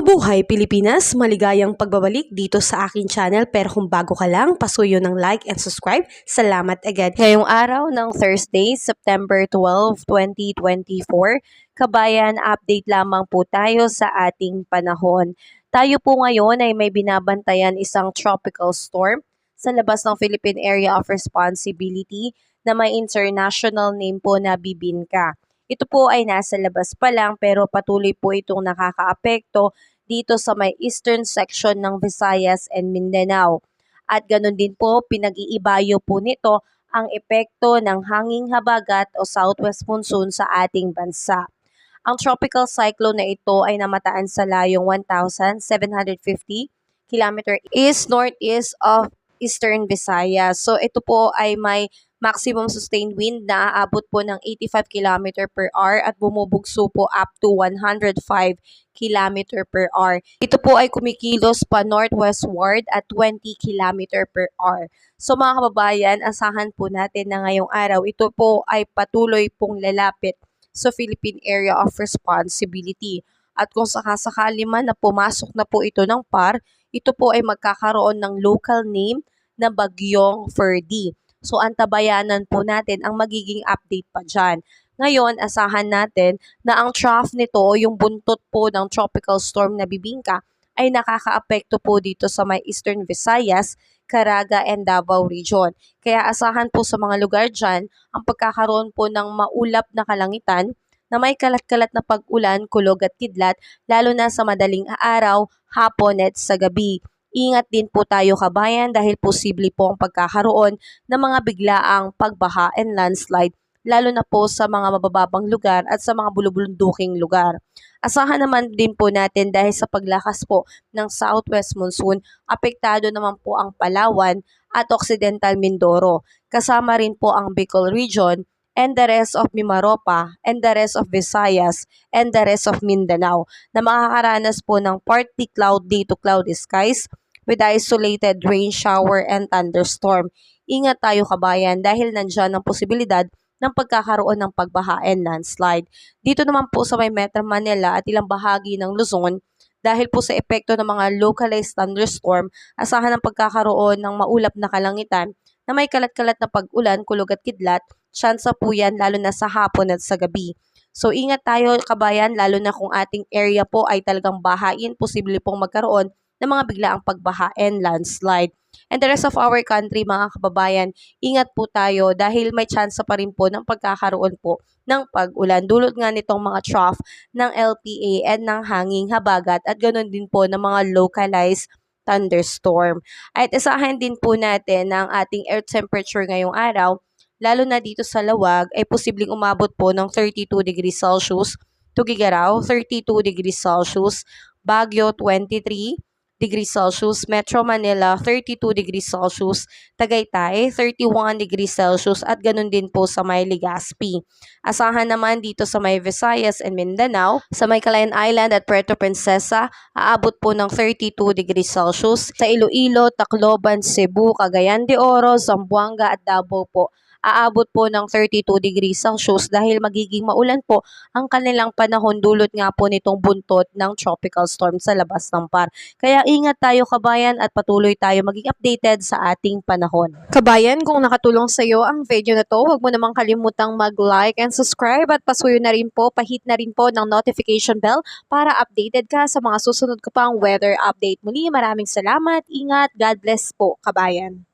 Mabuhay Pilipinas! Maligayang pagbabalik dito sa aking channel, pero kung bago ka lang, pasuyo ng like and subscribe. Salamat agad! Ngayong araw ng Thursday, September 12, 2024, kabayan, update lamang po tayo sa ating panahon. Tayo po ngayon ay may binabantayan isang tropical storm sa labas ng Philippine Area of Responsibility na may international name po na Bibingka. Ito po ay nasa labas pa lang pero patuloy po itong nakakaapekto dito sa may eastern section ng Visayas and Mindanao. At ganun din po, pinag-iibayo po nito ang epekto ng hanging habagat o southwest monsoon sa ating bansa. Ang tropical cyclone na ito ay namataan sa layong 1,750 km east-northeast of Eastern Visayas. So ito po ay may maximum sustained wind na aabot po ng 85 km per hour at bumubugso po up to 105 km per hour. Ito po ay kumikilos pa northwestward at 20 km per hour. So mga kababayan, asahan po natin na ngayong araw ito po ay patuloy pong lalapit sa Philippine Area of Responsibility. At kung sakasakali man na pumasok na po ito ng PAR, ito po ay magkakaroon ng local name na Bagyong Ferdy. So antabayanan po natin ang magiging update pa dyan. Ngayon, asahan natin na ang trough nito o yung buntot po ng tropical storm na Bibingka ay nakakaapekto po dito sa may Eastern Visayas, Caraga and Davao region. Kaya asahan po sa mga lugar dyan ang pagkakaroon po ng maulap na kalangitan na may kalat-kalat na pag-ulan, kulog at kidlat lalo na sa madaling araw, hapon at sa gabi. Ingat din po tayo kabayan dahil posible po ang pagkakaroon ng mga biglaang pagbaha and landslide lalo na po sa mga mabababang lugar at sa mga bulubunduking lugar. Asahan naman din po natin dahil sa paglakas po ng southwest monsoon, apektado naman po ang Palawan at Occidental Mindoro. Kasama rin po ang Bicol region and the rest of Mimaropa and the rest of Visayas and the rest of Mindanao na makakaranas po ng partly cloudy to cloudy skies with isolated rain shower and thunderstorm. Ingat tayo kabayan dahil nandyan ang posibilidad ng pagkakaroon ng pagbaha and landslide. Dito naman po sa may Metro Manila at ilang bahagi ng Luzon, dahil po sa epekto ng mga localized thunderstorm, asahan ang pagkakaroon ng maulap na kalangitan na may kalat-kalat na pag-ulan, kulog at kidlat. Tsansa po yan lalo na sa hapon at sa gabi. So ingat tayo kabayan lalo na kung ating area po ay talagang bahain, posible pong magkaroon ng mga biglaang pagbaha and landslide. And the rest of our country mga kababayan, ingat po tayo dahil may tsansa pa rin po ng pagkakaroon po ng pag-ulan. Dulot nga nitong mga trough ng LPA and ng hanging habagat at ganoon din po ng mga localized thunderstorm. At isahin din po natin ang ating air temperature ngayong araw, lalo na dito sa Lawag, ay posibleng umabot po ng 32 degrees Celsius, Tuguegarao 32 degrees Celsius, Baguio 23 degrees Celsius, Metro Manila 32 degrees Celsius, Tagaytay 31 degrees Celsius at ganun din po sa may Legazpi. Asahan naman dito sa may Visayas and Mindanao, sa may Calayan Island at Puerto Princesa, aabot po ng 32 degrees Celsius. Sa Iloilo, Tacloban, Cebu, Cagayan de Oro, Zamboanga at Davao po, aabot po ng 32 degrees Celsius dahil magiging maulan po ang kanilang panahon dulot nga po nitong buntot ng tropical storm sa labas ng PAR. Kaya ingat tayo kabayan at patuloy tayo maging updated sa ating panahon. Kabayan, kung nakatulong sa iyo ang video na to, huwag mo namang kalimutang mag-like and subscribe at pasuyo na rin po, pahit na rin po ng notification bell para updated ka sa mga susunod ko pang weather update. Muli, maraming salamat, ingat, God bless po kabayan.